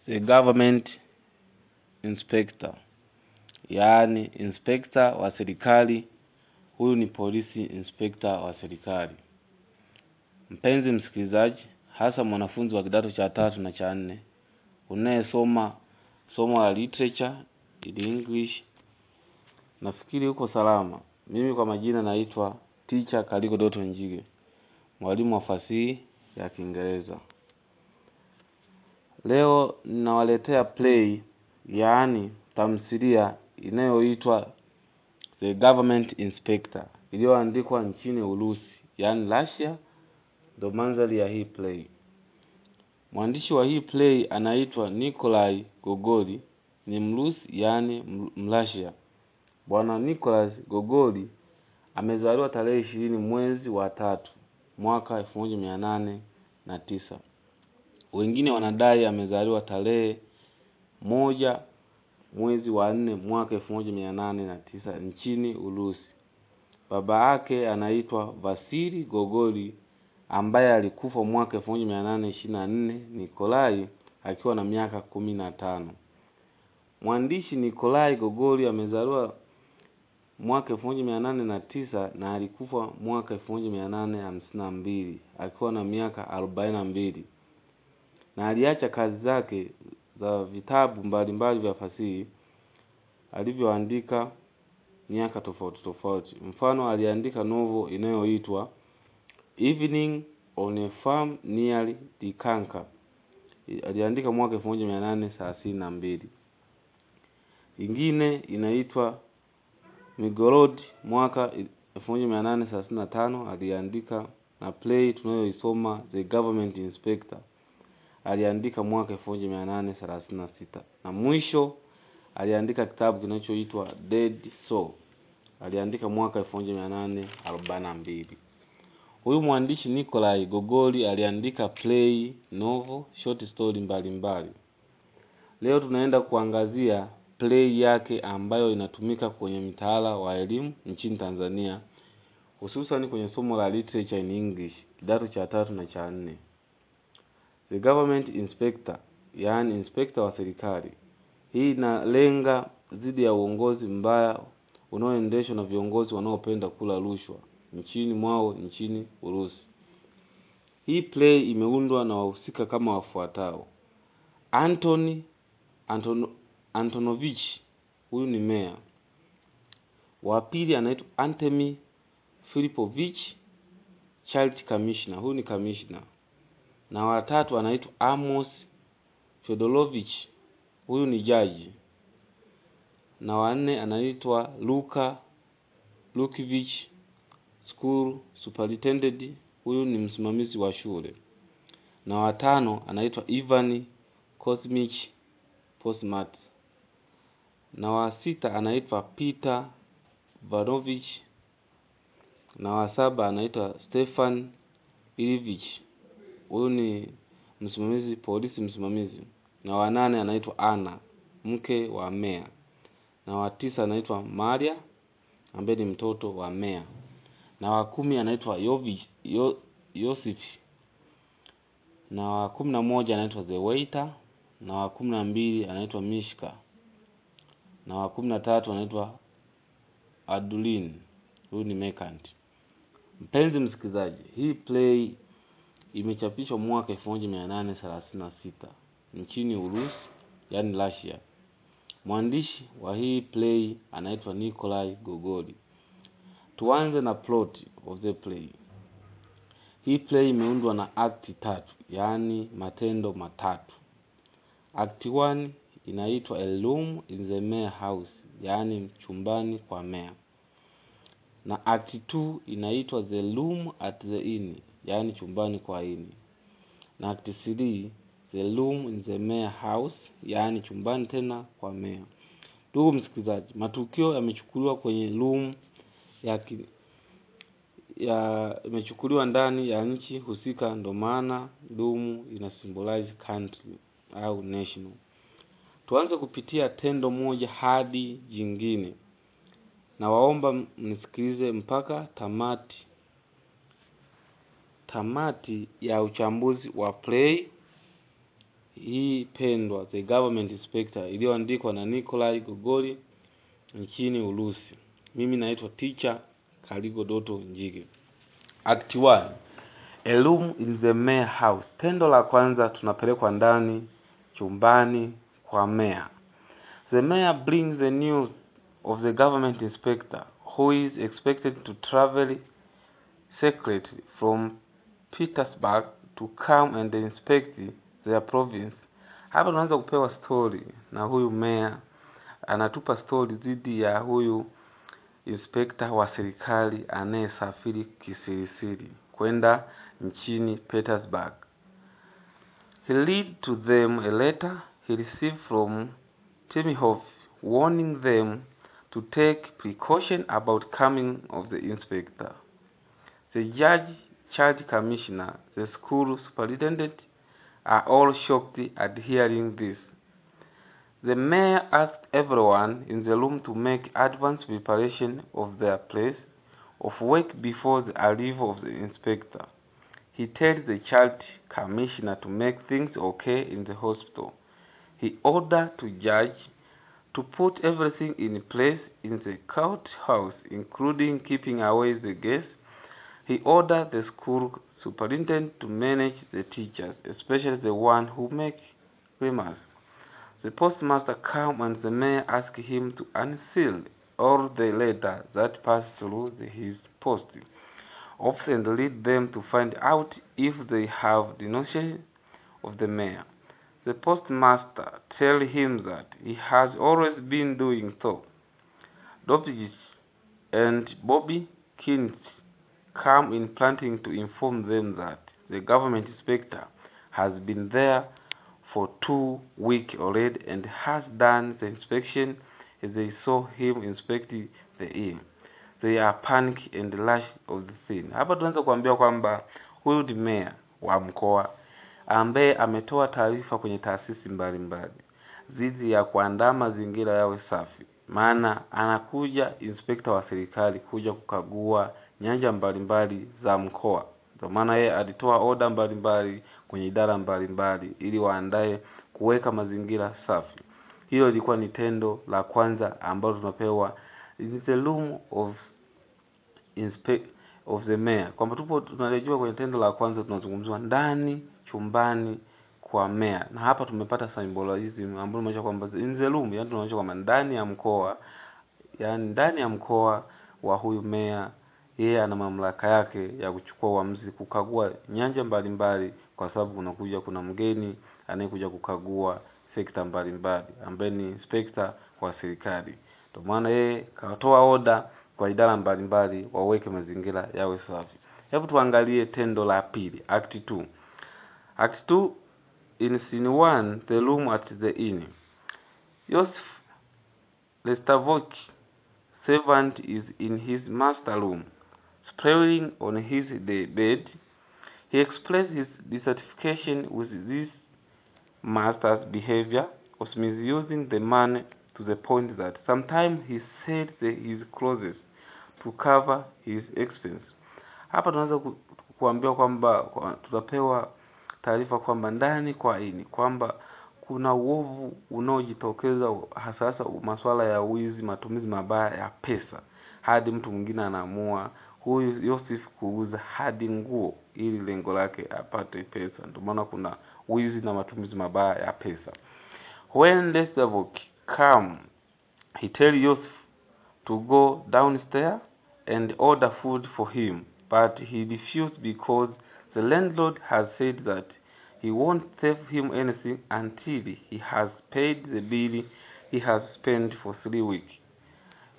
the government inspector, yaani inspector wa serikali. Huyu ni polisi inspector wa serikali. Mpenzi msikilizaji, hasa mwanafunzi wa kidato cha 3 na cha 4 unayesoma somo la literature in English, nafikiri uko salama. Mimi kwa majina naitwa teacher Kaligo Dotto Njige, mwalimu wa fasihi ya Kiingereza. Leo ninawaletea play, yaani tamthilia inayoitwa The Government Inspector, iliyoandikwa nchini Urusi, yaani Russia. Ndo mandhari ya hii play. Mwandishi wa hii play anaitwa Nikolai Gogol, ni Mrusi, yaani Mrusia. Bwana Nikolai Gogol amezaliwa tarehe 20 mwezi wa 3 mwaka 1809. Wengine wanadai amezaliwa tarehe 1 mwezi wa 4 mwaka 1809 nchini Urusi. Baba yake anaitwa Vasili Gogol ambaye alikufa mwaka 1824, Nikolai akiwa na miaka 15. Mwandishi Nikolai Gogol amezaliwa mwaka 1809 na alikufa mwaka 1852 akiwa na miaka 42, na aliacha kazi zake za vitabu mbalimbali vya fasihi alivyoandika miaka tofauti. Mfano, aliandika novel inayoitwa Evening on a Farm Near Dikanka, aliandika mwaka 1832. Ingine inaitwa Migorod mwaka 1835 aliandika, na play tunayoisoma The Government Inspector aliandika mwaka 1836. Na mwisho aliandika kitabu kinachoitwa Dead Soul, aliandika mwaka 1842. Huyu mwandishi Nikolai Gogol aliandika play, novel, short story mbalimbali. Leo tunaenda kuangazia play yake ambayo inatumika kwenye mtaala wa elimu nchini Tanzania, hususan kwenye somo la literature in English kidato cha 3 na cha 4. The Government Inspector, yaani inspector wa serikali. Hii inalenga dhidi ya uongozi mbaya unaoendeshwa na viongozi wanaopenda kula rushwa nchini Urusi. Hii play imeundwa na wahusika kama wafuatao: Antonovich, huyu ni mayor. Wa pili anaitwa Antemi Filipovich, child commissioner, huyu ni commissioner. Na wa tatu anaitwa Amos Fedorovich, huyu ni judge. Na wa 4 anaitwa Lukivich, school superintendent, huyu ni msimamizi wa shule. Na wa 5 anaitwa Ivan Kosmich, postmart. Na wa 6 anaitwa Peter Vanovich. Na wa 7 anaitwa Stefan Ilivich, huyu ni polisi msimamizi. Na wa 8 anaitwa Anna, mke wa mayor. Na wa 9 anaitwa Maria, ambaye ni mtoto wa mayor. Na wa 10 anaitwa Yosif. Na wa 11 anaitwa the waiter. Na wa 12 anaitwa Mishka. Na wa 13 anaitwa Adulin, huyu ni merchant. Mpenzi msikilizaji, hii play imechapishwa mwaka 1836 nchini Urusi, yaani Russia. Mwandishi wa hii play anaitwa Nikolai Gogol. Tuanze na plot of the play. Hii play imeundwa na act 3, yaani matendo matatu. Act 1 inaitwa A Room in the Mayor House, yaani chumbani kwa mayor. Na act 2 inaitwa The Room at the Inn, yaani chumbani kwa inn. Na act 3 The Room in the Mayor House, yaani chumbani tena kwa mayor. Ndugu msikilizaji, matukio yamechukuliwa kwenye room imechukuliwa ndani ya nchi husika, ndo maana room ina symbolize country au national. Tuanze kupitia tendo moja hadi jingine, na waomba mnisikilize mpaka tamati ya uchambuzi wa play hii pendwa, The Government Inspector, iliyoandikwa na Nikolai Gogol nchini Urusi. Mimi naitwa teacher Kaligo Dotto Njige. Act 1, A Room in the Mayor House. Tendo la kwanza, tunapelekwa ndani chumbani kwa mayor. The mayor brings the news of the government inspector, who is expected to travel secretly from Petersburg to come and inspect their province. Hapa tunaanza kupewa story na huyu mayor, anatupa story dhidi ya huyu inspector wa serikali anayesafiri kisirisiri kwenda nchini Petersburg. He read to them a letter he received from Temihov, warning them to take precaution about coming of the inspector. The judge, charge commissioner, the school superintendent are all shocked at hearing this. The mayor asked everyone in the room to make advance preparation of their place of work before the arrival of the inspector. He tells the child commissioner to make things okay in the hospital. He ordered the judge to put everything in place in the courthouse, including keeping away the guests. He ordered the school superintendent to manage the teachers, especially the one who make remarks. The postmaster came and the mayor asked him to unseal all the letters that passed through his post office and read them to find out if they have denunciation of the mayor. The postmaster tell him that he has always been doing so. Dobjich and Bobby Kint come in planting to inform them that the government inspector has been there for 2 weeks already and has done the inspection as they saw him inspecting the inn. They are panic and rush of the scene. Hapa tunaanza kuambia kwamba huyu ni mayor wa mkoa ambaye ametoa taarifa kwenye taasisi mbalimbali dhidi ya kuandaa mazingira yawe safi. Maana anakuja inspector wa serikali kuja kukagua nyanja mbalimbali za mkoa. Kwa maana yeye alitoa order mbalimbali kwenye idara mbalimbali ili waandae kuweka mazingira safi. Hilo lilikuwa ni tendo la kwanza ambalo tunapewa in the room of the mayor. Kwamba tupo tunarejea kwenye tendo la kwanza, tunazungumzwa ndani chumbani kwa mayor. Na hapa tumepata symbolism ambayo inaonyesha kwamba in the room, yani tunaonyesha kwamba ndani ya mkoa, yani ndani ya mkoa wa huyu mayor, yeye ana mamlaka yake ya kuchukua uamuzi, kukagua nyanja mbalimbali, kwa sababu kuna mgeni anayekuja kukagua sekta mbalimbali ambaye ni inspector wa serikali. Ndio maana yeye katoa order kwa idara mbalimbali waweke mazingira yawe safi. Hebu tuangalie tendo la pili, act 2. Act 2, in scene 1, the room at the inn. Joseph Lestavok, servant, is in his master room, sprawling on his bed. He expressed his dissatisfaction with this master's behavior, was misusing the money to the point that sometimes he sold his clothes to cover his expense. Hapa tunaweza kuambia kwamba tutapewa taarifa kwamba ndani kwa ini kwamba kuna uovu unaojitokeza, hasa masuala ya wizi, matumizi mabaya ya pesa, hadi mtu mwingine anaamua huyu Joseph kuuza hadi nguo ili lengo lake apate pesa. Ndio maana kuna wizi na matumizi mabaya ya pesa. When Lestavok come, he tell Joseph to go downstairs and order food for him, but he refused because the landlord has said that he won't save him anything until he has paid the bill he has spent for 3 weeks.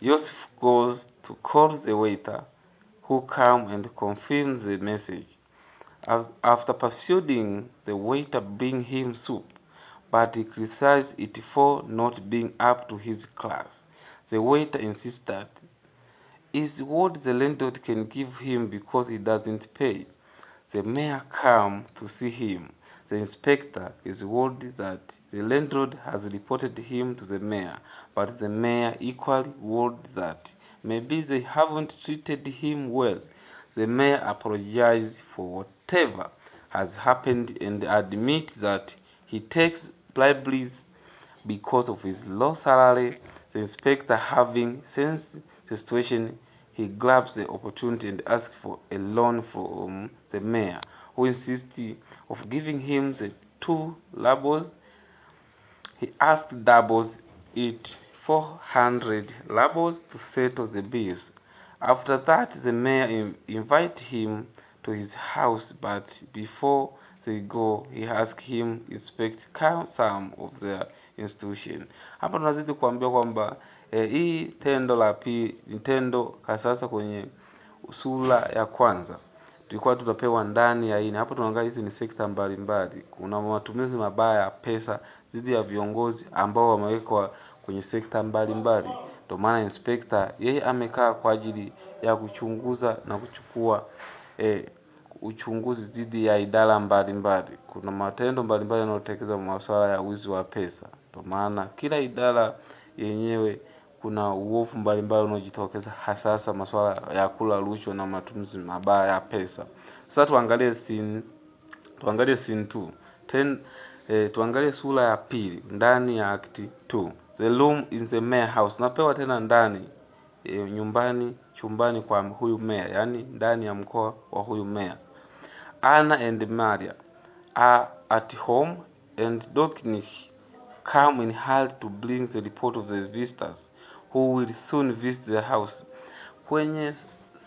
Joseph goes to call the waiter, who come and confirm the message. After persuading the waiter bring him soup, but he criticized it for not being up to his class. The waiter insisted is what the landlord can give him because he doesn't pay. The mayor come to see him. The inspector is worried that the landlord has reported him to the mayor, but the mayor equally worried that maybe they haven't treated him well. The mayor apologized for whatever has happened and admit that He takes briberies because of his low salary. The inspector, having sensed the situation, he grabs the opportunity and asks for a loan from the mayor, who insists of giving him the 2 rubles. He doubles it 400 rubles to settle the bills. After that, the mayor invites him to his house, but before they go, he asks him inspect some of their institution. Hapa tunazidi kuambia kwamba hii tendo la pili ni tendo sasa kwenye sura ya kwanza tulikuwa tutapewa ndani ya hii. Hapo tunaangalia hizi ni sekta mbalimbali. Kuna matumizi mabaya ya pesa dhidi ya viongozi ambao wamewekwa kwenye sekta mbalimbali. Ndio maana inspector yeye amekaa kwa ajili ya kuchunguza na kuchukua uchunguzi dhidi ya idara mbalimbali. Kuna matendo mbalimbali yanayotekeleza masuala ya wizi wa pesa. Ndio maana kila idara yenyewe kuna uovu mbalimbali unaojitokeza, hasa masuala ya kula rushwa na matumizi mabaya ya pesa. Sasa tuangalie scene 2. Tuangalie sura ya pili ndani ya act 2. The room in the mayor house. Napewa tena ndani chumbani kwa huyu mayor, yani ndani ya mkoa wa huyu mayor. Anna and Maria are at home and Doknik come in hurry to bring the report of the visitors who will soon visit the house. Kwenye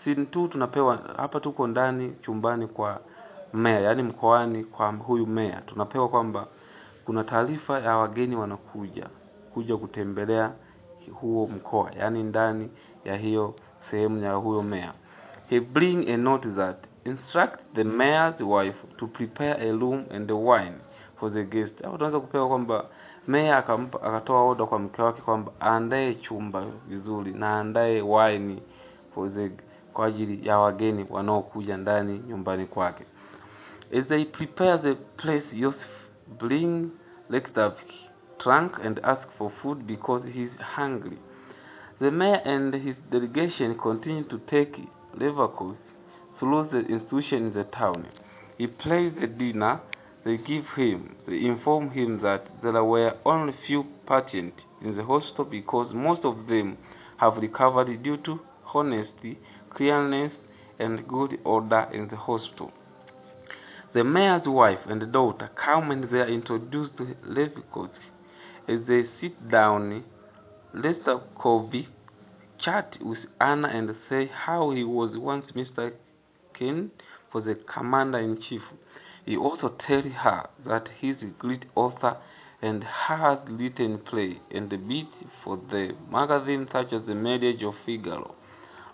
scene 2 tunapewa hapa tuko ndani chumbani kwa mayor, yani mkoani kwa huyu mayor. Tunapewa kwamba kuna taarifa ya wageni wanakuja kutembelea huo mkoa, yani ndani ya hiyo sehemu ya huyo mayor. He bring a note that instruct the mayor's wife to prepare a room and a wine for the guest. Hapo tunaanza kupewa kwamba mayor akatoa order kwa mke wake kwamba aandae chumba vizuri na aandae wine kwa ajili ya wageni wanaokuja ndani nyumbani kwake. As they prepare the place, Joseph bring Lekstavik trunk and ask for food because he is hungry. The mayor and his delegation continue to take Leverkusen through the institution in the town. He plays the dinner. They inform him that there were only few patients in the hospital because most of them have recovered due to honesty, cleanliness, and good order in the hospital. The mayor's wife and daughter come and they are introduced to Leverkusen. As they sit down, Lestavkovic chat with Anna and say how he was once mistaken for the commander-in-chief. He also tells her that he is a great author and has written play and bit for the magazine such as The Marriage of Figaro,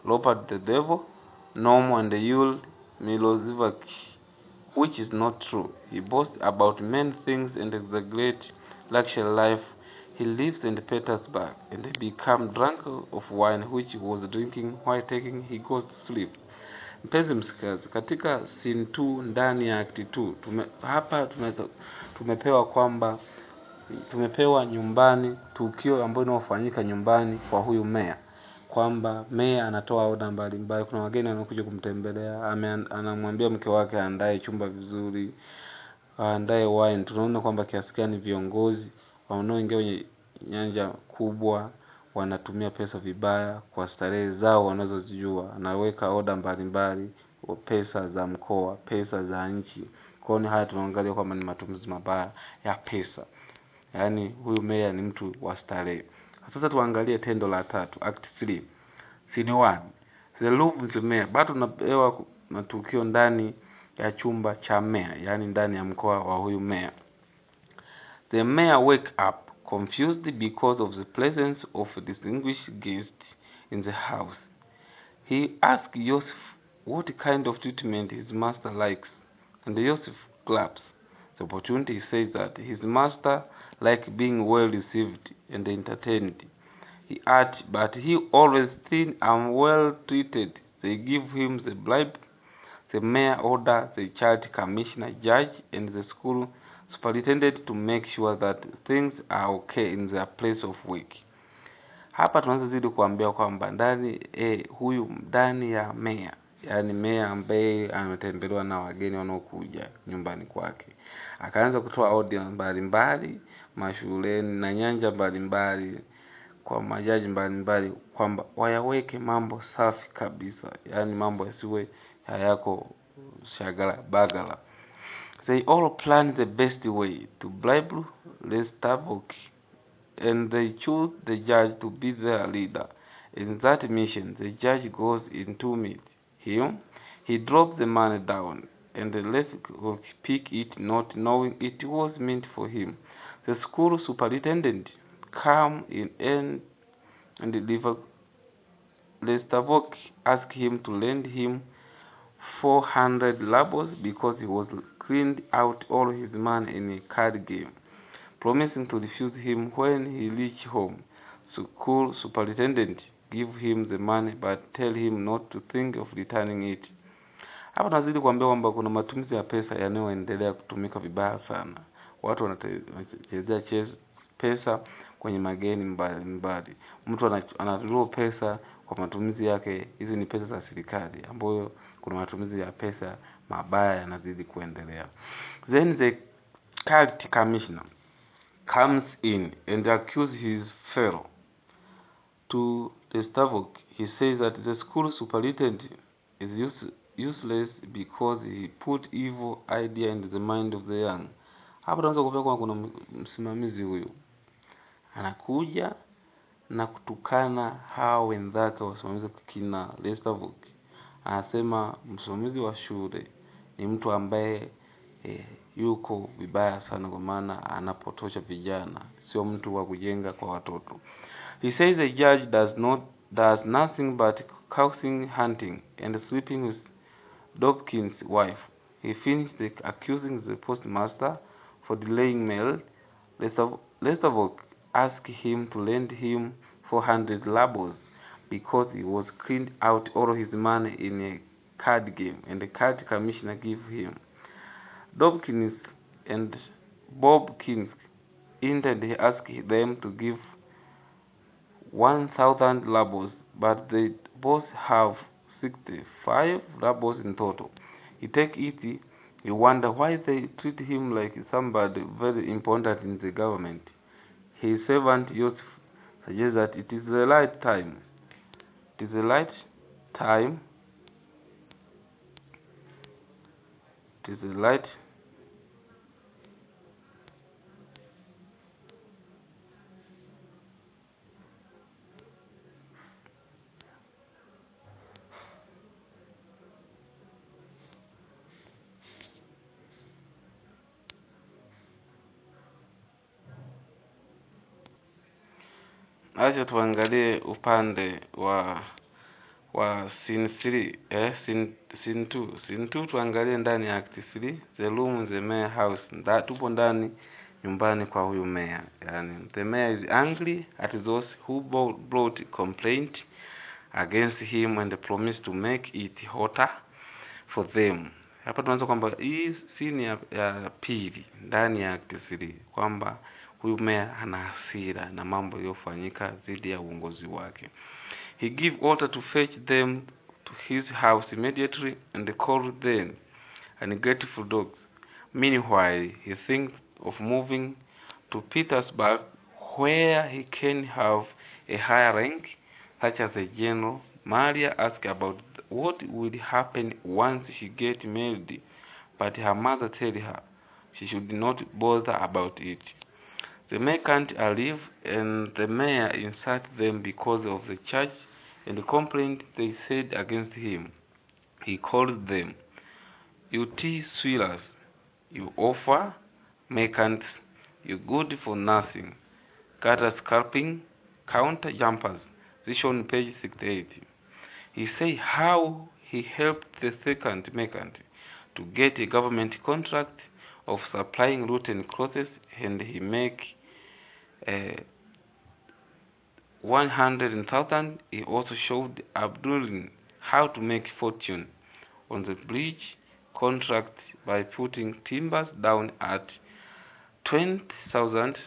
Robert the Devil, Norm and Yule Milosevic, which is not true. He boasts about many things and the great luxury life he lives in Petersburg, and he become drunk of wine which he was drinking while taking he goes to sleep. Mpenzi msikilizaji, katika scene 2 ndani ya act 2 tumepewa nyumbani tukio ambalo linafanyika nyumbani kwa huyu mayor, kwamba mayor anatoa oda mbalimbali. Kuna wageni wanakuja kumtembelea, anamwambia mke wake aandae chumba vizuri, aandae wine. Tunaona kwamba kiasi gani viongozi wanaoingia kwenye nyanja kubwa wanatumia pesa vibaya kwa starehe zao wanazozijua. Anaweka oda mbalimbali, pesa za mkoa, pesa za nchi. Kwa hiyo haya tunaangalia kwamba ni matumizi mabaya ya pesa. Yaani huyu mayor ni mtu wa starehe. Sasa tuangalie tendo la 3, act 3. Scene 1. The room in the mayor. Bado tunapewa matukio ndani ya chumba cha mayor, yani ndani ya mkoa wa huyu mayor. The mayor wake up confused because of the presence of a distinguished guest in the house. He asks Joseph what kind of treatment his master likes, and Joseph claps the opportunity. He says that his master likes being well received and entertained. He adds, but he always thin and well treated. They give him the bribe. The mayor orders the child commissioner, judge, and the school superintendent to make sure that things are okay in their place of work. Hapa tunaanza zidi kuambia kwamba huyu ndani ya mayor, yani mayor ambaye ametembelewa na wageni wanaokuja nyumbani kwake, Akaanza kutoa audio mbalimbali mashuleni na nyanja mbalimbali kwa majaji mbalimbali kwamba wayaweke mambo safi kabisa, yani mambo yasiwe hayako shagala bagala. They all plan the best way to bribe Lestabok, and they choose the judge to be their leader. In that mission, the judge goes in to meet him. He drops the money down, and the Lestabok pick it, not knowing it was meant for him. The school superintendent come in and deliver. Lestabok asked him to lend him 400 rubles because he was cleaned out all his money in a card game, promising to refuse him when he reached home. School superintendent give him the money but tell him not to think of returning it. Hapa tunazidi kuambia kwamba kuna matumizi ya pesa yanayoendelea kutumika vibaya sana. Watu wanachezea pesa kwenye mageni mbalimbali. Mtu anatoa pesa kwa matumizi yake. Hizi ni pesa za serikali ambayo kuna matumizi ya pesa mabaya yanazidi kuendelea. Then the cult commissioner comes in and accuses his fellow. To the Stavok, he says that the school superintendent is useless because he put evil idea in the mind of the young. Hapa tunaweza kuona kwa kuna msimamizi huyu anakuja na kutukana hao wenzake wasimamizi kina Lestavok. Anasema msimamizi wa shule ni mtu ambaye yuko vibaya sana, kwa maana anapotosha vijana, sio mtu wa kujenga kwa watoto. He says the judge does nothing but causing hunting and sleeping with Dobkin's wife. He finished accusing the postmaster for delaying mail. Lestavok asked him to lend him 400 rubles because he was cleaned out all his money in a card game, and the card commissioner gave him. Dobkins and Bobkins intended he asked them to give 1,000 rubles, but they both have 65 rubles in total. He take it. You wonder why they treat him like somebody very important in the government. His servant Joseph suggests that it is the right time. It is the right time. It is the right. Acha tuangalie upande wa scene 3, scene 2 tuangalie ndani ya act 3, the room in the mayor house. Tupo ndani nyumbani kwa huyu mayor. Yani the mayor is angry at those who brought complaint against him and promised to make it hotter for them. Hapa tunaanza kwamba hii scene ya pili ndani ya act 3 kwamba huyu mayor ana hasira na mambo yaliyofanyika dhidi ya uongozi wake. He give order to fetch them to his house immediately and call them ungrateful dogs. Meanwhile, he thinks of moving to Petersburg, where he can have a higher rank, such as a general. Maria asks about what will happen once she gets married, but her mother tells her she should not bother about it. The merchant arrive, and the mayor insult them because of the church and the complaint they said against him. He called them, "You tea-swillers, you offer merchants, you good for nothing, gutter scalping, counter jumpers." This is on page 68. He say how he helped the second merchant to get a government contract of supplying rotten clothes, and he make 100,000. He also showed Abdulin how to make fortune on the bridge contract by putting timbers down at 20,000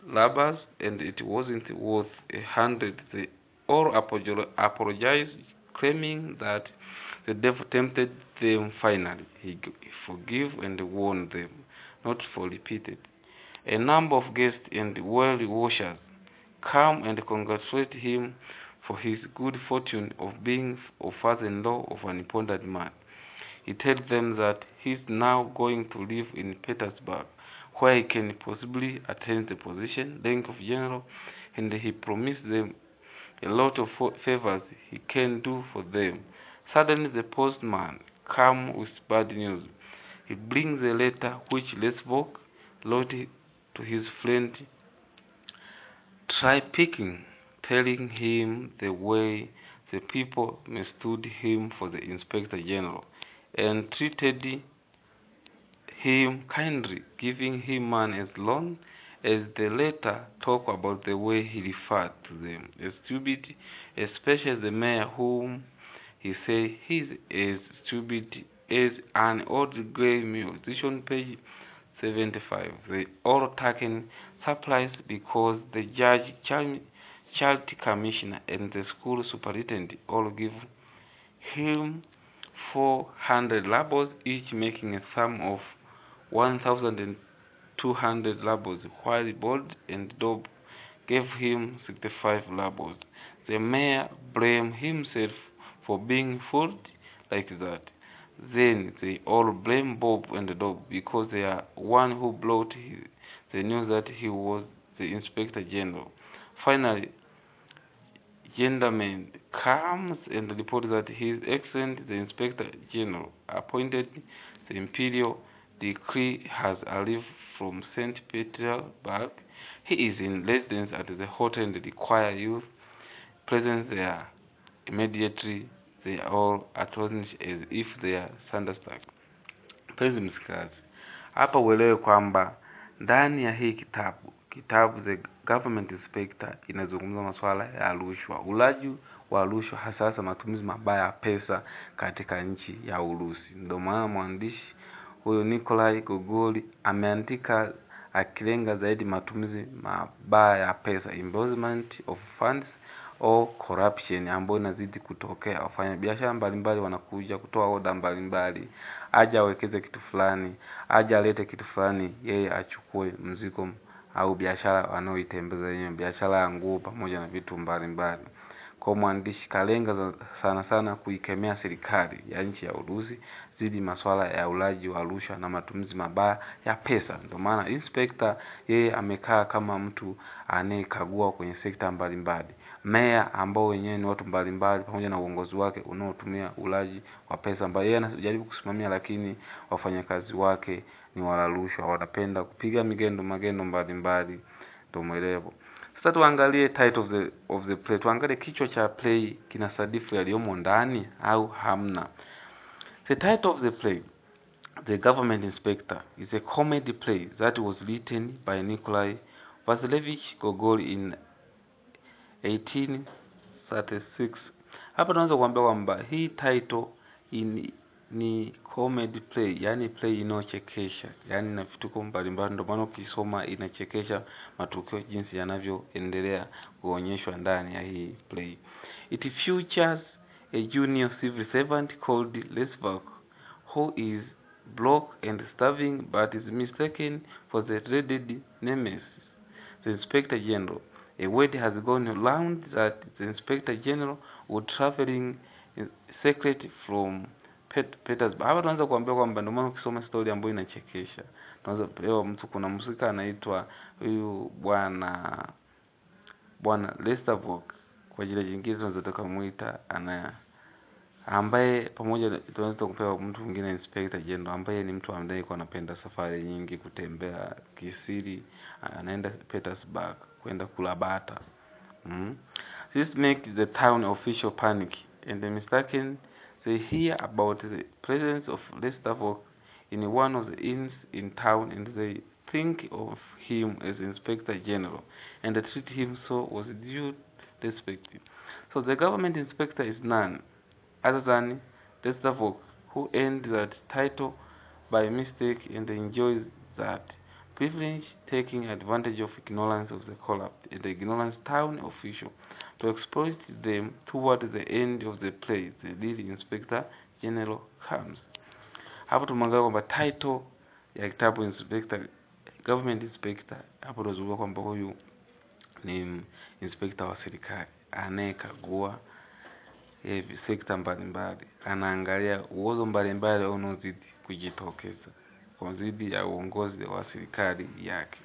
rubles, and it wasn't worth 100. They all apologized, claiming that the devil tempted them. Finally, he forgave and warned them. not for repeated. A number of guests and well-wishers come and congratulate him for his good fortune of being a father-in-law of an important man. He tells them that he is now going to live in Petersburg, where he can possibly attain the position, rank of general, and he promises them a lot of favors he can do for them. Suddenly the postman comes with bad news. He brings a letter which Lesbok wrote to his friend Tripicking, telling him the way the people mistook him for the Inspector General and treated him kindly, giving him money as long as the letter talked about the way he referred to them as stupid, especially the mayor, whom he said is as stupid as an old grey mule. This on page 75. They all taken surprised because the judge, child commissioner, and the school superintendent all give him 400 rubles each, making a sum of 1,200 rubles, while Bold and Dob gave him 65 rubles. The mayor blamed himself for being fooled like that. Then they all blame Bob and Dob because they are one who brought the news that he was the Inspector General. Finally, Gendarme comes and reports that His Excellency the Inspector General, appointed the imperial decree, has arrived from St. Petersburg. He is in residence at the hotel and requires youth present there immediately. They are all astonished as if they are thunderstruck. Mpenzi msikilizaji, hapa uelewe kwamba ndani ya hii kitabu The Government Inspector inazungumza masuala ya rushwa, ulaji wa rushwa, hasa matumizi mabaya ya pesa katika nchi ya Urusi. Ndio maana mwandishi huyo Nikolai Gogol ameandika akilenga zaidi matumizi mabaya ya pesa, embezzlement of funds au corruption, ambayo inazidi kutokea. Wafanya biashara mbalimbali wanakuja kutoa oda mbalimbali, aje awekeze kitu fulani, aje alete kitu fulani, yeye achukue mzigo au biashara wanaoitembeza yenyewe, biashara ya nguo pamoja na vitu mbalimbali. Kwa mwandishi kalenga sana kuikemea serikali ya nchi ya Urusi zidi masuala ya ulaji wa rushwa na matumizi mabaya ya pesa. Ndio maana inspector yeye amekaa kama mtu anayekagua kwenye sekta mbalimbali. Meya ambao wenyewe ni watu mbalimbali pamoja na uongozi wake unaotumia ulaji wa pesa, ambaye yeye anajaribu kusimamia, lakini wafanyakazi wake ni wala rushwa, wanapenda kupiga magendo mbalimbali. Ndio mwelevo. Sasa tuangalie title of the play. Tuangalie kichwa cha play kinasadifu yaliyomo ndani au hamna. The title of the play, The Government Inspector, is a comedy play that was written by Nikolai Vasilievich Gogol in 1836. Hapa tunaweza kuambia kwamba hii title ni comedy play, yani play inayochekesha, yani na vituko mbalimbali. Ndio maana ukisoma inachekesha matukio jinsi yanavyoendelea kuonyeshwa ndani ya hii play. It features a junior civil servant called Lesbok, who is broke and starving but is mistaken for the dreaded nemesis, the Inspector General. A word has gone around that the Inspector General was traveling in secret from Petersburg. Hapa tunaanza kuambia kwamba ndio maana ukisoma story ambayo inachekesha, tunaanza leo kuna msika anaitwa huyu bwana Lesbok, kwa jina jingine tunaweza kumuita ambaye pamoja tunaweza kupewa mtu mwingine Inspector General, ambaye ni mtu ambaye kwa anapenda safari nyingi, kutembea kisiri, anaenda Petersburg kwenda kula bata. This makes the town official panic, and the mistaken they hear about the presence of Lesbok in one of the inns in town, and they think of him as Inspector General and treat him so with due respect. So the government inspector is none other than Lesbok, who earned that title by mistake and enjoys that privilege, taking advantage of ignorance of the corrupt and the ignorant town official to exploit them. Toward the end of the play, the lead Inspector General comes. Hapo tumeangalia kwamba title ya kitabu inspector, government inspector, hapo tunazungumza kwamba huyu ni inspector wa serikali anayekagua sekta mbalimbali, anaangalia uozo mbalimbali unaozidi kujitokeza kwa dhidi ya uongozi wa serikali yake.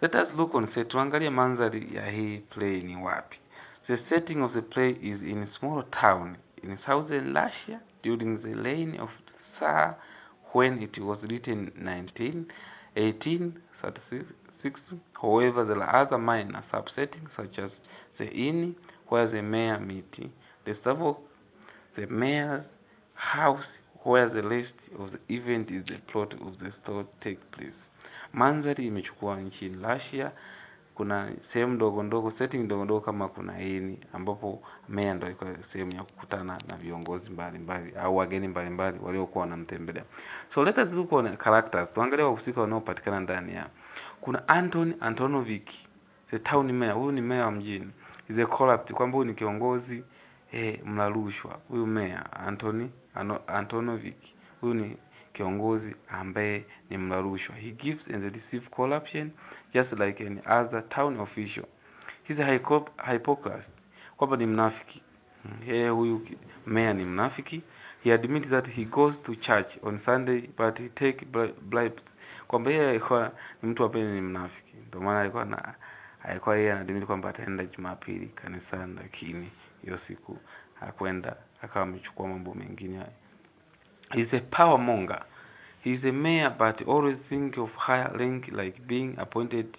Let us look on set. Tuangalie mandhari ya hii play ni wapi. The setting of the play is in a small town in southern Russia during the reign of Tsar, when it was written 1836. However, there are other minor subsettings such as the inn where the mayor meet, the stable, the mayor's house where the rest of the event is the plot of the story take place. Mandhari imechukua nchini Russia. Kuna sehemu ndogo ndogo, setting ndogo ndogo, kama kuna inn ambapo mayor ndio alikuwa sehemu ya kukutana na viongozi mbalimbali au wageni mbalimbali waliokuwa wanamtembelea. So let us look on characters. Tuangalie wahusika wanaopatikana ndani ya. Kuna Anton Antonovich, the town mayor. Huyu ni mayor wa mjini. Is a corrupt, kwamba huyu ni kiongozi mla rushwa. Huyu mayor Antonovich, huyu ni kiongozi ambaye ni mla rushwa. He gives and receives corruption just like any other town official. He's a hypocrite, kwamba ni mnafiki. Huyu mayor ni mnafiki. He admits that he goes to church on Sunday but he take bribes. Kwamba yeye alikuwa ni mtu ambaye ni mnafiki, ndio maana alikuwa yeye anadhani kwamba ataenda Jumapili kanisani, lakini hiyo siku hakwenda, akawa amechukua mambo mengine. He is a power monger. He is a mayor but always think of higher rank, like being appointed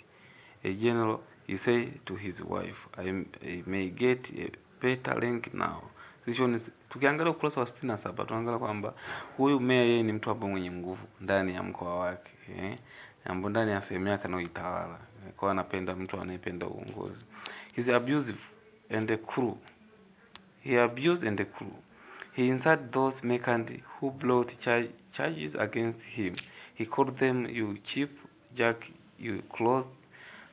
a general. He say to his wife, I may get a better rank now. Tukiangalia ukurasa wa 67 tunaangalia kwamba huyu mayor yeye ni mtu ambaye mwenye nguvu ndani ya mkoa wake, ambapo ndani ya sehemu yake anaoitawala, kwa anapenda mtu anayependa uongozi. He's abusive and cruel. He abused and cruel. He insulted those merchants who brought charges against him. He called them, you cheap jack, you clothes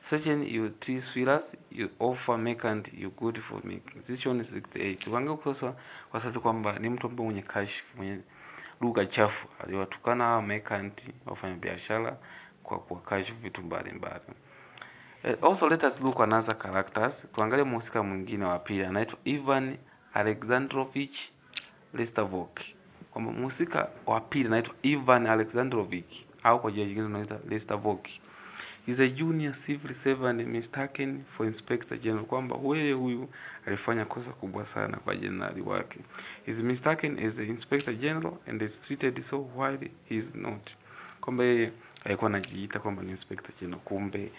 surgeon, you tree swearers, you offer merchant, you good for making. This one is 68. Tuangalie kwa sasa kwamba ni mtu ambaye mwenye cash, mwenye lugha chafu, aliwatukana merchant, wafanya biashara kwa kuwakashifu vitu mbalimbali. Also let us look another characters. Tuangalie mhusika mwingine wa pili, anaitwa Ivan Alexandrovich Lestovok. Kwamba mhusika wa pili anaitwa Ivan Alexandrovich, au kwa jina jingine anaitwa Lestovok. He's a junior civil servant mistaken for inspector general. Kwamba huyu alifanya kosa kubwa sana kwa jenerali wake. He's mistaken as the inspector general and is treated so while he is not. Kwamba yeye alikuwa anajiita kwamba ni inspector general, kumbe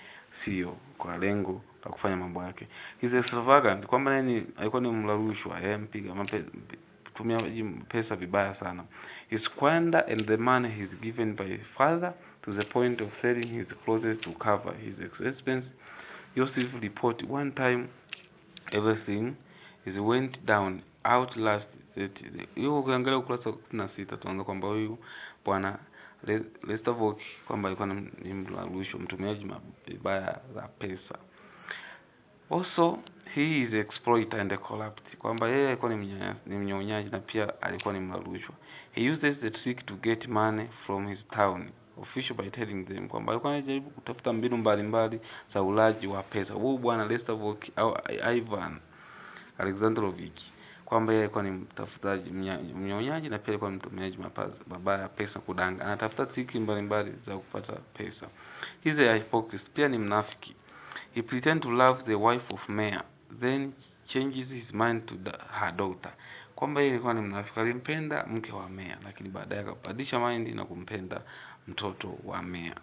sio, kwa lengo la kufanya mambo yake. He's extravagant, kwamba yeye alikuwa ni mla rushwa, mpiga tumia pesa vibaya sana. He squander and the money he's given by his father to the point of selling his clothes to cover his expense. Joseph report one time everything is went down out last that. Hiyo ukiangalia ukurasa wa 66 tunaona kwamba huyu bwana Lestovok kwamba alikuwa ni mla rushwa, mtumiaji mabaya za pesa. Also he is exploiter and corrupt, kwamba yeye alikuwa ni mnyonyaji na pia alikuwa ni mla rushwa. He uses the trick to get money from his town official by telling them, kwamba alikuwa anajaribu kutafuta mbinu mbalimbali za ulaji wa pesa. Huyu bwana Lestovok au Ivan Alexandrovich, kwamba yeye alikuwa ni mtafutaji mnyonyaji na pia alikuwa ni mtumiaji mabaya ya pesa, kudanga, anatafuta triki mbalimbali za kupata pesa. He's a hypocrite, pia ni mnafiki. He pretend to love the wife of mayor, then changes his mind to her daughter. Kwamba yeye alikuwa ni mnafiki, alimpenda mke wa mayor, lakini baadaye akabadilisha mind na kumpenda mtoto wa mayor.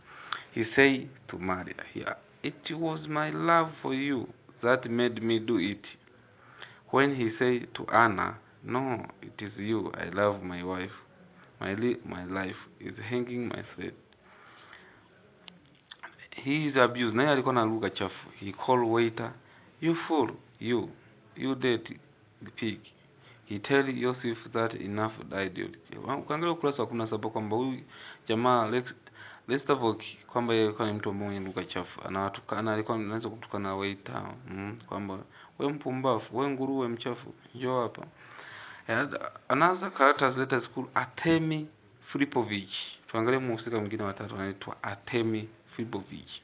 He say to Maria, it was my love for you that made me do it. When he say to Anna, no, it is you, I love my wife. My life is hanging my thread. He is abused. Naye alikuwa na lugha chafu. He call waiter, you fool, you dirty pig. He tell Joseph that enough idiot. Ukiangalia ukurasa wa 17 kwamba huyu jamaa Lestovok kwamba yeye alikuwa ni mtu mwenye lugha chafu, anawatukana, alikuwa anaweza kutukana waiter, kwamba wewe mpumbavu, wewe nguruwe mchafu, njoo hapa. Another characters let us call Artemy Filipovich. Tuangalie mhusika mwingine wa tatu anaitwa Artemi Filippovich.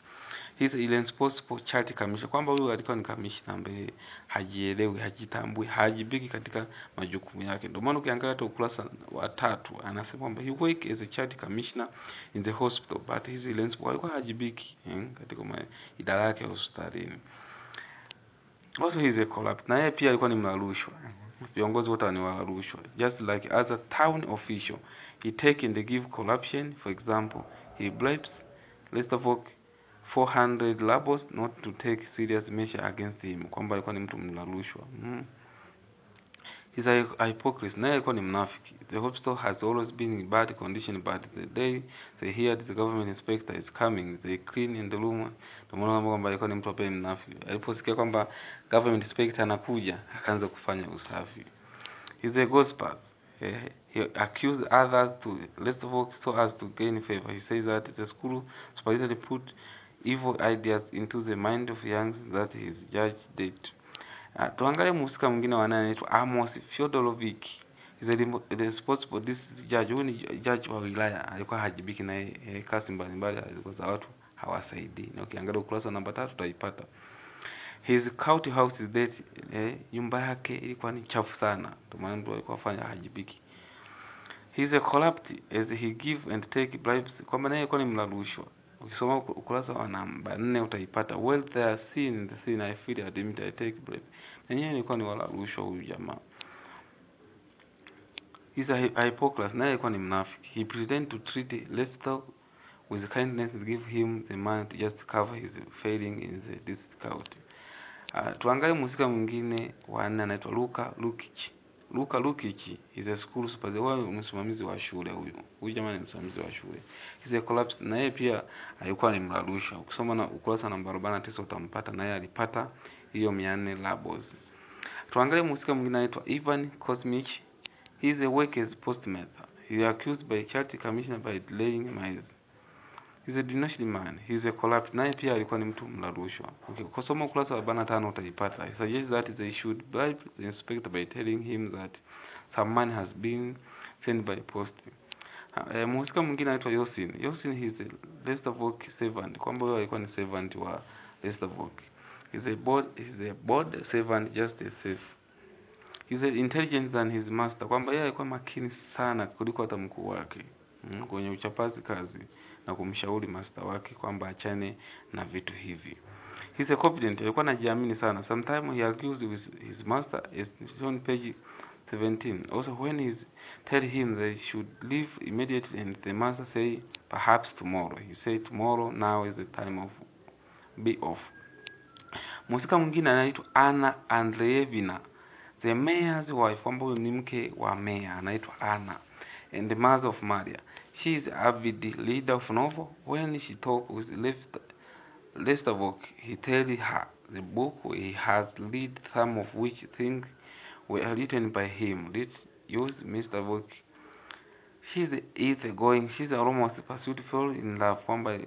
He's irresponsible charity commissioner, kwamba huyu alikuwa ni commissioner ambaye hajielewi, hajitambui, hajibiki katika majukumu yake. Ndio maana ukiangalia hata ukurasa wa 3 anasema kwamba he work as a charity commissioner in the hospital but he's irresponsible, alikuwa hajibiki katika idara yake ya hospitalini. Also he's a corrupt, na yeye pia alikuwa ni mlarushwa. Viongozi wote ni walarushwa. Just like as a town official, he take and give corruption. For example, he bribes Lestovok 400 labors not to take serious measure against him, kwamba alikuwa ni mtu mlarushwa. He's a hypocrite, naye alikuwa ni mnafiki. The hospital has always been in bad condition, but the day they heard the government inspector is coming, they clean in the room. Tumeona kwamba alikuwa ni mtu ambaye mnafiki. Aliposikia kwamba government inspector anakuja, akaanza kufanya usafi. He's a gospel. He accused others to let's work so as to gain favor. He says that the school supposedly put evil ideas into the mind of young that his judge did. Tuangalie mhusika mwingine wa nane anaitwa Amos Fyodorovich. Is a responsible this judge. Huyu ni judge wa wilaya, alikuwa hajibiki na kasi mbalimbali alikuwa za watu hawasaidii. Na ukiangalia ukurasa namba 3 utaipata. His county house is that nyumba yake ilikuwa ni chafu sana. Ndio maana ndio alikuwa afanya hajibiki. He is a corrupt as he give and take bribes. Kwa maana yeye ni mlarushwa. Ukisoma ukurasa wa namba 4 utaipata. Well there seen the scene I feel admit I take bribe. Na yeye alikuwa ni walarushwa huyu jamaa. He's a hypocrite, naye alikuwa ni mnafiki. He pretend to treat Lester with kindness and give him the money to just cover his failing in the discount. Tuangalie mhusika mwingine wa 4 anaitwa Luka Lukic is a school supervisor, msimamizi wa shule huyu. Huyu jamaa ni msimamizi wa shule. He's a collapse, na yeye pia alikuwa ni mlarushwa. Ukisoma na ukurasa namba 49 utampata, na yeye alipata hiyo 400 labors. Tuangalie mhusika mwingine anaitwa Ivan Kosmich. He is a workers postmaster. He is accused by charity commissioner by delaying maize. He is a dynasty man. He is a corrupt. Naye pia alikuwa ni mtu mlarushwa. Okay, kusoma ukurasa wa 45 utaipata. He suggests that they should bribe the inspector by telling him that some money has been sent by post. Mhusika mwingine anaitwa Yosin. Yosin he is a Lestovok servant. Kwamba yeye alikuwa ni servant wa Lestovok. He is a board servant just as safe. He is intelligent than his master. Kwamba yeye alikuwa makini sana kuliko hata mkuu wake. Kwenye uchapazi kazi na kumshauri master wake kwamba achane na vitu hivi. He is a confident, alikuwa anajiamini sana. Sometimes he argues with his master, as on page 17. Also when he tell him they should leave immediately and the master say perhaps tomorrow, he say tomorrow, now is the time of be off. Mhusika mwingine anaitwa Anna Andreevna, the mayor's wife, kwamba ni mke wa mayor, anaitwa Anna, and the mother of Maria. She is avid leader of novel. When she talk with Lestovok, he tell her the book he has read, some of which things were written by him. Let's use Mr. Vok. She's easygoing. She's almost pursuitful in love. Kwamba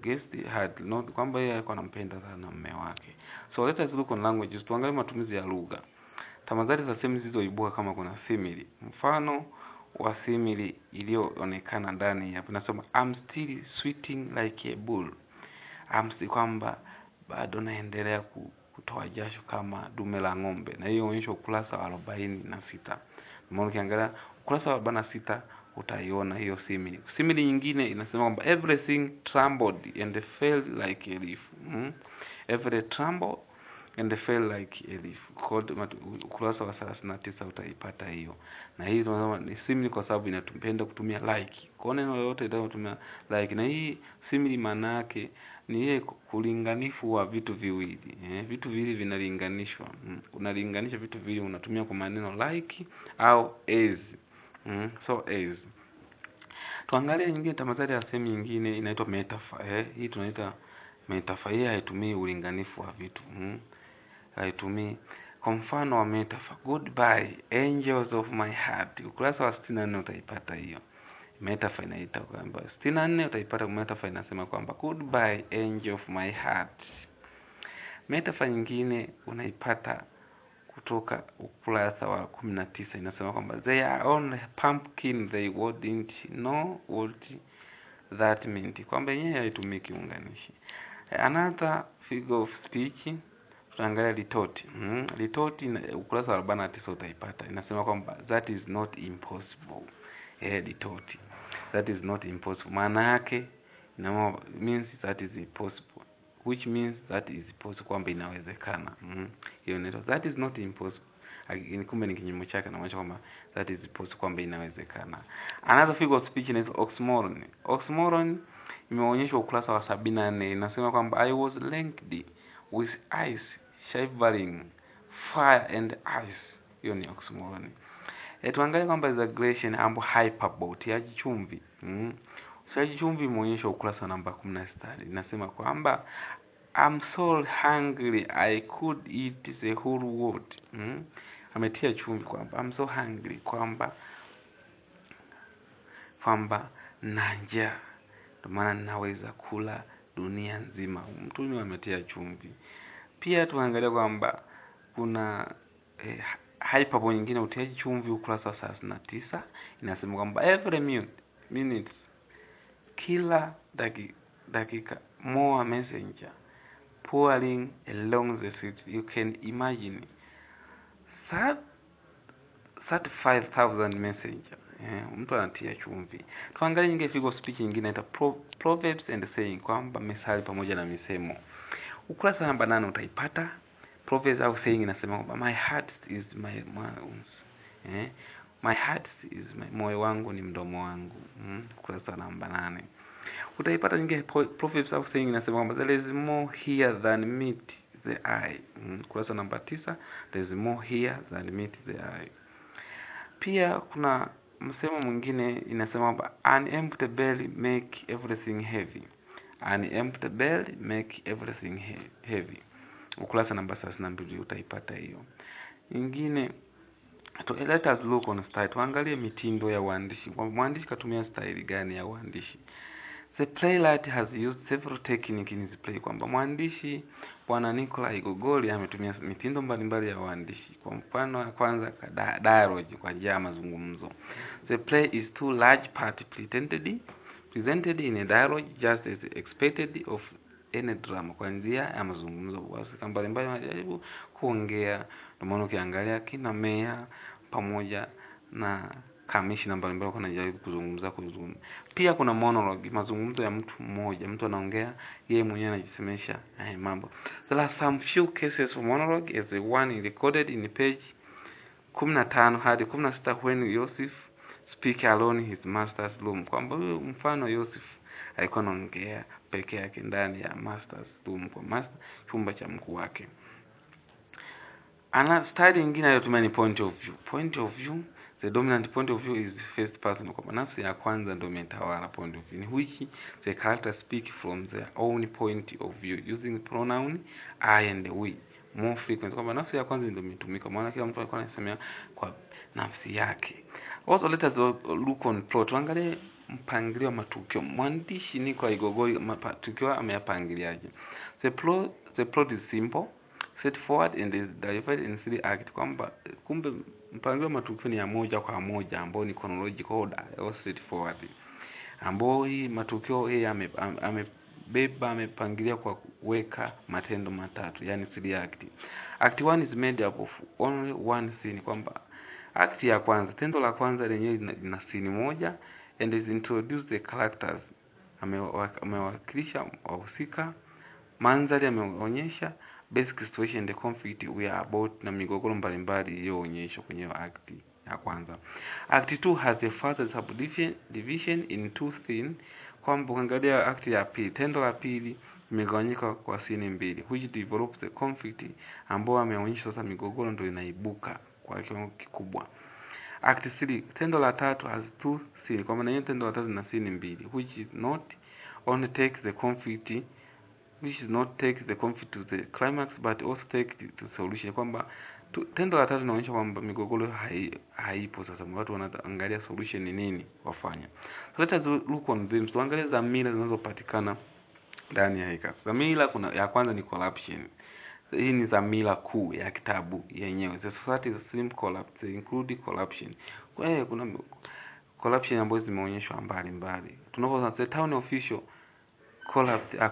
guest had not, kwamba yeye alikuwa anampenda sana mume wake. So let us look on languages. Tuangalie matumizi ya lugha. Tamathali za semi zilizoibuka kama kuna simile. Mfano wa simile iliyoonekana ndani hapa nasema I'm still sweating like a bull. Kwamba bado naendelea kutoa jasho kama dume la ng'ombe. Na hiyo inaonyesha ukurasa wa 46. Mbona ukiangalia ukurasa wa 46 utaiona hiyo simile. Simile nyingine inasema kwamba everything trembled and fell like a leaf. Every tremble and fell like a leaf. Ukurasa wa 39 utaipata hiyo. Na hii tunasema ni simile kwa sababu inatupenda kutumia like. Kwa neno lolote linalotumia like, na hii simile maana yake ni ile kulinganifu wa vitu viwili. Vitu viwili vinalinganishwa. Unalinganisha vitu viwili unatumia kwa maneno like au as. So as. Tuangalie nyingine tamathali ya semi nyingine inaitwa metaphor. Hii tunaita metaphor. Hii haitumii ulinganifu wa vitu. Haitumii. Kwa mfano wa metaphor, goodbye angels of my heart. Ukurasa wa 64 utaipata hiyo. Metaphor inaita kwamba 64 utaipata metaphor inasema kwamba goodbye angel of my heart. Metaphor nyingine unaipata kutoka ukurasa wa 19 inasema kwamba they are only pumpkin, they wouldn't know what that meant, kwamba yenyewe haitumii kiunganishi. Another figure of speech, tutaangalia retort. Retort ukurasa wa 49 utaipata. Inasema kwamba that is not impossible. Retort. That is not impossible. Maana yake means that is possible. Which means that is possible, kwamba inawezekana. Hiyo neno that is not impossible. Kumbe ni kinyume chake, na maana kwamba that is possible, kwamba inawezekana. Another figure of speech is oxymoron. Oxymoron imeonyeshwa ukurasa wa 74. Inasema kwamba I was linked with ice, shivering, fire and ice. Hiyo ni oxymoron. Tuangalie kwamba exaggeration ambapo hyperbole, utiaji chumvi. Utiaji chumvi imeonyeshwa ukurasa namba 16. Inasema kwamba I'm so hungry I could eat the whole world. Ametia chumvi kwamba I'm so hungry, kwamba na njaa, ndio maana ninaweza kula dunia nzima. Mtu huyu ametia chumvi. Pia tuangalie kwamba kuna hyperbole nyingine, utiaji chumvi, ukurasa wa 39. Inasema kwamba every minute, kila dakika, more messenger pouring along the street. You can imagine 35,000 messenger. Mtu anatia chumvi. Tuangalie nyingine figure of speech nyingine ita proverbs and saying, kwamba methali pamoja na misemo. Ukurasa namba 8 utaipata. Proverbs au saying inasema kwamba my heart is my mouth. My heart is my, moyo wangu ni mdomo wangu. Ukurasa namba 8. Utaipata nyingine proverbs au saying inasema kwamba there is more here than meet the eye. Ukurasa namba 9, there is more here than meet the eye. Pia kuna msemo mwingine inasema kwamba an empty belly make everything heavy. An empty belly make everything heavy. Ukurasa namba 32 utaipata hiyo. Nyingine let us look on style. Tuangalie mitindo ya uandishi. Kwa mwandishi katumia style gani ya uandishi? The playwright has used several techniques in his play. Kwamba mwandishi bwana Nikolai Gogol ametumia mitindo mbalimbali ya uandishi. Kwa mfano ya kwanza, dialogue, kwa njia ya mazungumzo. The play is two large part presented in a dialogue just as expected of any drama, kwa njia ya mazungumzo. Wahusika mbalimbali wanajaribu kuongea. Ndio maana ukiangalia kina meya pamoja na kamishna mbalimbali wanajaribu kuzungumza. Pia kuna monologue, mazungumzo ya mtu mmoja, mtu anaongea yeye mwenyewe anajisemesha mambo. There are some few cases of monologue as the one recorded in page 15 hadi 16 when Joseph speak alone in his master's room. Kwamba mfano Joseph alikuwa anaongea peke yake ndani ya master's room, kwa chumba cha mkuu wake. Ana style nyingine aliyotumia ni point of view. Point of view, the dominant point of view is the first person, kwa nafsi ya kwanza ndio imetawala point of view, in which the character speak from their own point of view using pronoun I and we more frequent. Kwa nafsi ya kwanza ndio imetumika, maana kila mtu alikuwa anasemea kwa nafsi yake. Also let us look on plot. Tuangalie mpangilio wa matukio. Mwandishi Nikolai Gogol matukio ameyapangiliaje? The plot is simple, straightforward and is divided in 3 acts. Kwamba kumbe mpangilio wa matukio ni ya moja kwa moja, ambao ni chronological order au straightforward, ambao hii matukio hii amepangilia kwa kuweka matendo matatu, yani 3 acts. Act 1 is made up of only one scene. Kwamba act ya kwanza, tendo la kwanza lenyewe lina scene moja, and is introduce the characters, amewakilisha wahusika, mandhari ameonyesha, basic situation and the conflict we are about, na migogoro mbalimbali iliyoonyeshwa kwenye act ya kwanza. Act 2 has a further subdivision in 2 scenes. Kwamba ukiangalia act ya pili, tendo la pili imegawanyika kwa scene mbili, which develops the conflict, ambao ameonyesha sasa migogoro ndio inaibuka kwa kiwango kikubwa. Act 3, tendo la tatu has 2 scenes. Kwa maana hiyo tendo la tatu na scene mbili, which is not only take the conflict to the climax but also take it to solution. Kwamba tendo la tatu linaonyesha kwamba migogoro haipo, sasa watu wanaangalia solution ni nini wafanya. So let us look on them. Tuangalie dhamira zinazopatikana ndani ya hika. Dhamira kuna ya kwanza ni corruption. Hii ni dhamira kuu ya kitabu yenyewe. The society is slim collapse, include corruption. Kwa hiyo kuna corruption ambazo zimeonyeshwa mbalimbali. Tunaposema the town official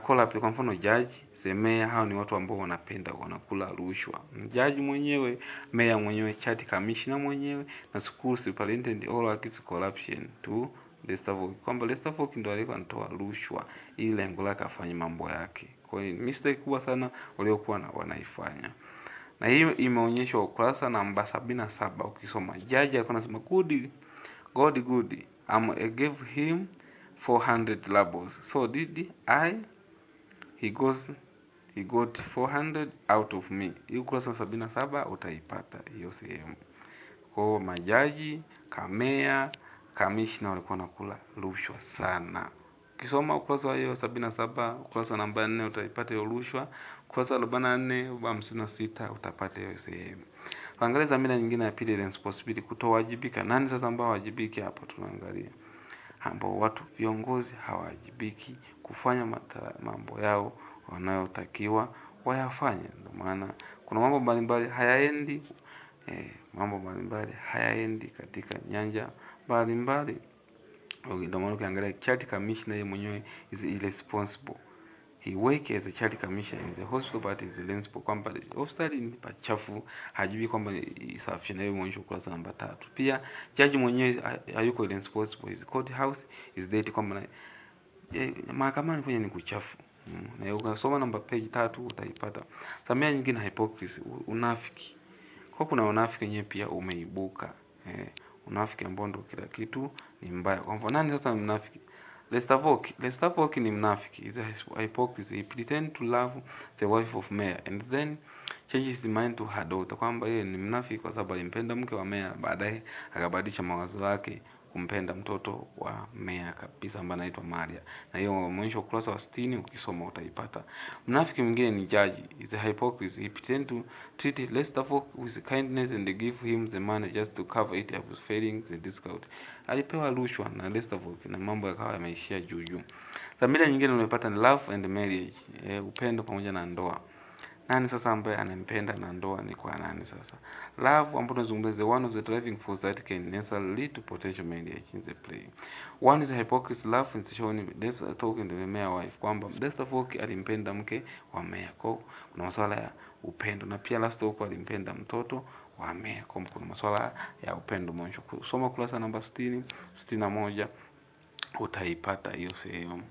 corrupt, kwa mfano judge, the mayor, hao ni watu ambao wanapenda wanakula rushwa. Judge mwenyewe, mayor mwenyewe, church commissioner mwenyewe, na school superintendent, all acts corruption to Lesterville. Kwamba Lesterville ndio alikuwa anatoa rushwa ili lengo lake afanye mambo yake. Kwa hiyo mistake kubwa sana waliokuwa wanaifanya. Na hiyo imeonyeshwa ukurasa namba 77 ukisoma. Judge alikuwa anasema good, I gave him 400 labels. So did I? He got 400 out of me. Hiyo ukurasa 77 utaipata hiyo sehemu. Kwa majaji, kamea, kamishna walikuwa nakula rushwa sana. Ukisoma ukurasa hiyo 77, ukurasa namba 4 utaipata hiyo rushwa. Ukurasa 44, 56 utapata hiyo sehemu. Tuangalie dhamira nyingine ya pili, responsibility, kutowajibika. Nani sasa ambao hawajibiki hapa tunaangalia? Ambao watu viongozi hawajibiki kufanya mambo yao wanayotakiwa wayafanye. Ndio maana kuna mambo mbalimbali hayaendi katika nyanja mbalimbali. Ndio maana ukiangalia church commissioner yeye mwenyewe is irresponsible. He work as a church commissioner in the hospital but is responsible kwamba hospital ni pachafu, hajui kwamba isafishe, na yeye mwenyewe ukurasa namba 3. Pia judge mwenyewe hayuko responsible, his court house is dirty, kwamba mahakamani kwenye ni kuchafu. Na ukasoma namba page 3 utaipata. Samia nyingine hypocrisy, unafiki. Kwa kuna unafiki yenyewe pia umeibuka. Unafiki ambao ndio kila kitu ni mbaya. Kwa mfano nani sasa mnafiki? Lesterville ni mnafiki. Is a hypocrisy. He pretend to love the wife of mayor and then changes his mind to her daughter. Kwamba yeye ni mnafiki kwa sababu alimpenda mke wa mayor, baadaye akabadilisha mawazo yake kumpenda mtoto wa mayor kabisa ambaye anaitwa Maria. Na hiyo mwisho ukurasa wa 60 ukisoma utaipata. Mnafiki mwingine ni judge. Is a hypocrisy. He pretend to treat Lesterville with kindness and give him the money just to cover it up with failing the discount. Alipewa rushwa na Lesterville na mambo yakawa yameishia juu. Dhamira nyingine unayopata ni love and marriage, upendo pamoja na ndoa. Nani sasa ambaye anampenda na ndoa ni kwa nani sasa? Love ambapo tunazungumzia one of the driving force that can necessarily lead to potential marriage in the play. One is a hypocrisy. Love is showing Lesterville talking to the mayor wife, kwamba Lesterville alimpenda mke wa mayor. Kwa kuna masuala ya upendo, na pia Lesterville alimpenda mtoto wa mayor. Kwa kuna masuala ya upendo mwisho. Kusoma kurasa namba 60, 61 utaipata hiyo sehemu.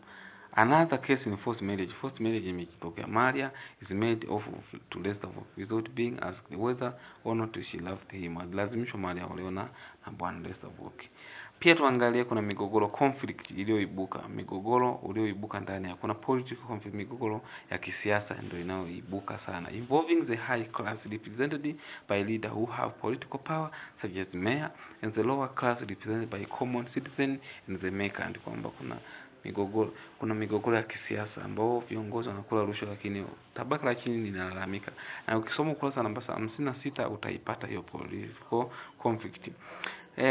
Another case in forced marriage. Forced marriage imejitokea. Maria is made off to Lesterville without being asked whether or not she loved him. Lazimishwa Maria waliona na bwana Lesterville. Pia tuangalie kuna migogoro, conflict iliyoibuka. Migogoro ulioibuka ndani ya kuna political conflict, migogoro ya kisiasa ndio inayoibuka sana, involving the high class represented by leader who have political power such as mayor, and the lower class represented by common citizen and the maker. And kwamba kuna migogoro ya kisiasa ambao viongozi wanakula rushwa, lakini tabaka la chini linalalamika. Na ukisoma ukurasa namba 56 utaipata hiyo political conflict.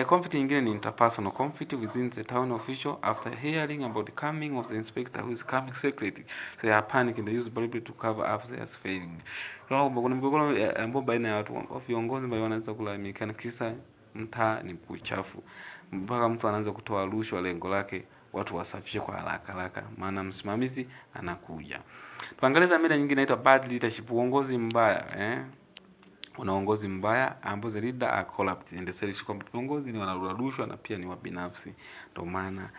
Conflict nyingine ni interpersonal conflict within the town official. After hearing about the coming of the inspector who is coming secretly, they are panicking. They use bribery to cover up their failing. Kuna migogoro ambao baina ya watu viongozi ambao wanaweza kulalamika kisa mtaa ni kuchafu, mpaka mtu anaanza kutoa rushwa, lengo lake watu wasafishe kwa haraka maana msimamizi anakuja. Tuangalie dhamira nyingine inaitwa bad leadership, uongozi mbaya. Kuna uongozi mbaya ambao the leader are corrupt and selfish, kwamba viongozi ni wanarushwa na pia ni wabinafsi. Ndio maana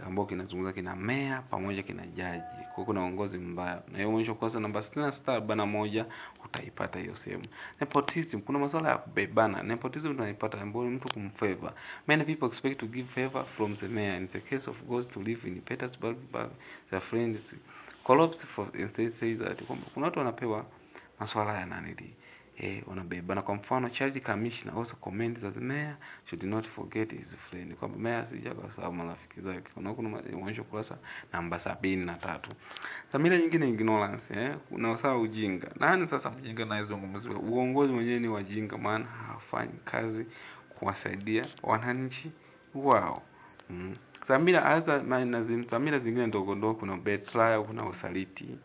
ambao kinazungumza kina mayor pamoja kina jaji. Kwa kuna uongozi mbaya. Na hiyo mwisho kwa namba 66 utaipata hiyo sehemu. Nepotism, kuna masuala ya kubebana. Nepotism tunaipata ambao mtu kumfavor. Many people expect to give favor from the mayor. In the case of goes to live in Petersburg, their friends corrupt for instead says that kuna watu wanapewa masuala ya nanili wanabebana. Kwa mfano charge commissioner also comments that the mayor should not forget his friend, kwamba mayor sijakasahau marafiki zake. Kuna mwisho kurasa namba 73. Dhamira nyingine ignorance, kuna usawa ujinga. Nani sasa mjinga na hizo ngombe? Uongozi mwenyewe ni wajinga, maana hawafanyi kazi kuwasaidia wananchi wao. Dhamira zingine ndogo ndogo, kuna betrayal, kuna usaliti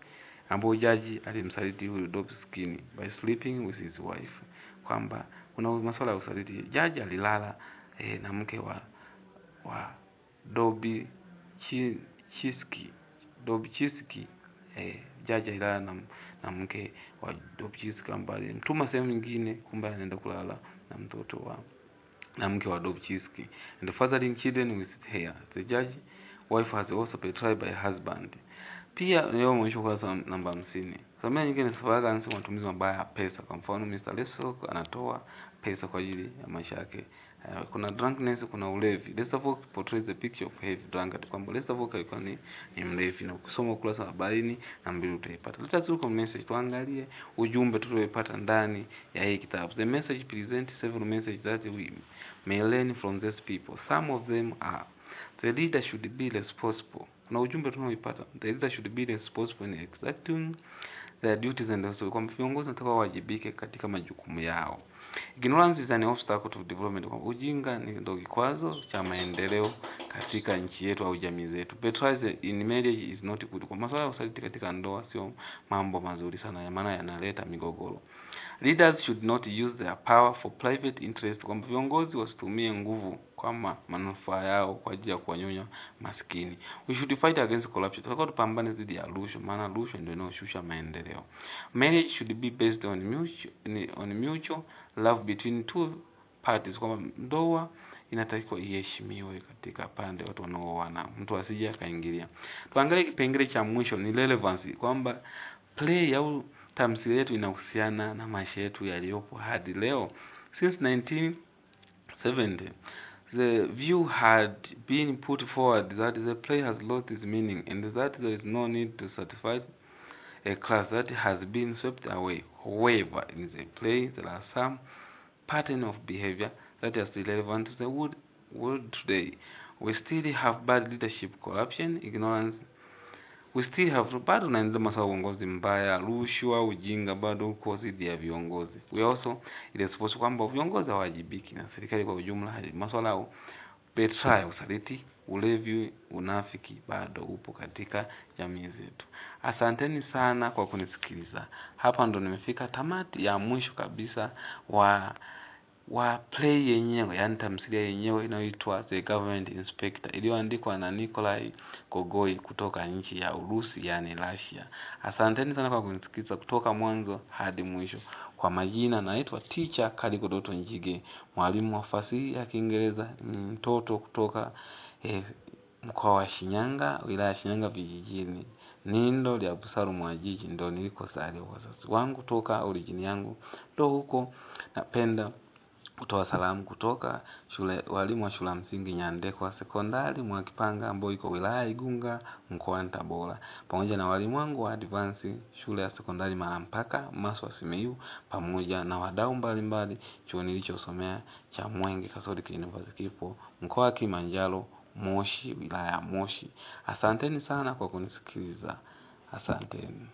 ambao jaji alimsaliti huyu Dobskini by sleeping with his wife. Kwamba kuna masuala ya usaliti, jaji alilala na mke wa wa Dobchitsky, jaji ilala na mke wa Dobchitsky ambaye mtuma sehemu nyingine, kumbe anaenda kulala na mtoto wa na mke wa Dobchitsky. And fathering children with her. The judge wife has also been tried by husband. Pia leo mwisho kwa namba 50. Samia nyingine safaga anasema matumizi mabaya ya pesa. Kwa mfano Mr. Lesok anatoa pesa kwa ajili ya maisha yake. Kuna drunkenness, kuna ulevi. Lesok portrays the picture of heavy drunkard. Kwamba Lesok alikuwa ni mlevi, na ukisoma ukurasa wa 42 utaipata. Let us look at message. Tuangalie ujumbe tuliopata ndani ya hii kitabu. The message presents several messages that we may learn from these people. Some of them are: the leader should be responsible. Kuna ujumbe tunaoipata. The leader should be responsible in exacting their duties and also kwamba viongozi wanatakiwa wajibike katika majukumu yao. Ignorance is an obstacle to development. Kwa ujinga ndio kikwazo cha maendeleo katika nchi yetu au jamii zetu. Betrayal in marriage is not good. Kwa masuala ya usaliti katika ndoa sio mambo mazuri sana, maana yanaleta migogoro. Leaders should not use their power for private interest. Kwamba viongozi wasitumie nguvu kama manufaa yao kwa ajili ya kuwanyonya maskini. We should fight against corruption. Tunataka tupambane dhidi ya rushwa, maana rushwa ndio inayoshusha maendeleo. Marriage should be based on mutual love between two parties. Kwamba ndoa inatakiwa iheshimiwe katika pande watu wanaoana, mtu asije akaingilia. Tuangalie kipengele cha mwisho, ni relevance, kwamba play au tamthilia yetu inahusiana na maisha yetu yaliyopo hadi leo. Since 1970, the view had been put forward that the play has lost its meaning and that there is no need to satisfy a class that has been swept away. However, in the play there are some pattern of behavior that is relevant to the world today. We still have bad leadership, corruption, ignorance. We still have bado tunaendelea masuala ya uongozi mbaya, rushwa, ujinga bado uko dhidi ya viongozi. We also suppose kwamba viongozi hawajibiki na serikali kwa ujumla. Masuala ya betrayal, usaliti, ulevi, unafiki bado upo katika jamii zetu. Asanteni sana kwa kunisikiliza. Hapa ndo nimefika tamati ya mwisho kabisa wa play yenyewe, yani tamthilia yenyewe inayoitwa The Government Inspector, iliyoandikwa na Nikolai Gogol kutoka nchi ya Urusi, yani Russia. Asanteni sana kwa kunisikiliza kutoka mwanzo hadi mwisho. Kwa majina naitwa Teacher Kaligo Dotto Njige, mwalimu wa fasihi ya Kiingereza, mtoto kutoka mkoa wa Shinyanga, wilaya ya Shinyanga vijijini. Nindo ya Busaru mwa jiji ndo nilikosaliwa. Wazazi wangu toka origin yangu ndo huko. Napenda kutoa salamu kutoka walimu wa shule msingi Nyandekwa sekondari Mwakipanga ambayo iko wilaya Igunga mkoa wa Tabora, pamoja na walimu wangu wa advance shule ya sekondari Malampaka Maswa Simiyu, pamoja na wadau mbalimbali chuo nilichosomea cha Mwenge Catholic University mkoa wa Kilimanjaro Moshi, wilaya ya Moshi. Asanteni sana kwa kunisikiliza. Asanteni.